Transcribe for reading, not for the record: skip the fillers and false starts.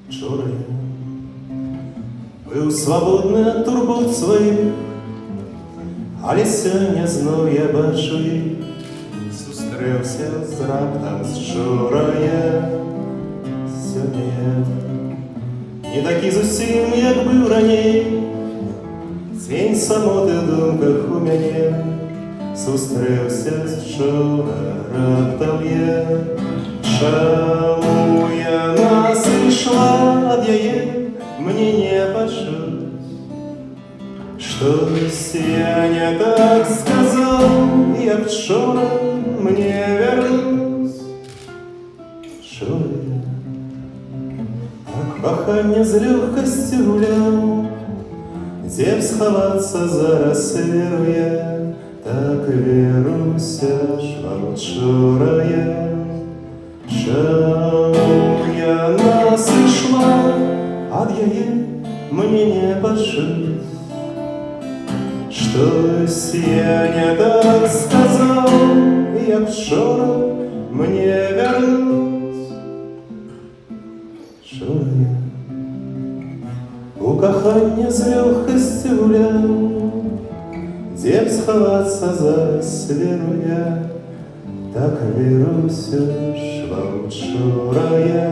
Вчора я быў свабодны ад турбот сваіх, але сёння зноў я бачу іх, сустрэўся з раптам зчора я. Сёння я не такі зусім, як быў раней, цень самоты ў думках у мяне, сустрэўся зчора раптам я. Чаму яна сышла ад яе, мне не пачуць. Штось я не так сказаў, як вчора мне вярнуць. Чула я, так каханне з лёгкасцю гуляў, дзе б схавацца зараз веру я, так веруся ж вам учора я. Чаму яна сышла ад яе, мне не пачуць. Штось я не так сказаў, як вчора мне вярнуць. Чула я, у каханне з лёгкасцю гуляў, дзе б схавацца зараз веру я, так веруся ж вам учора я.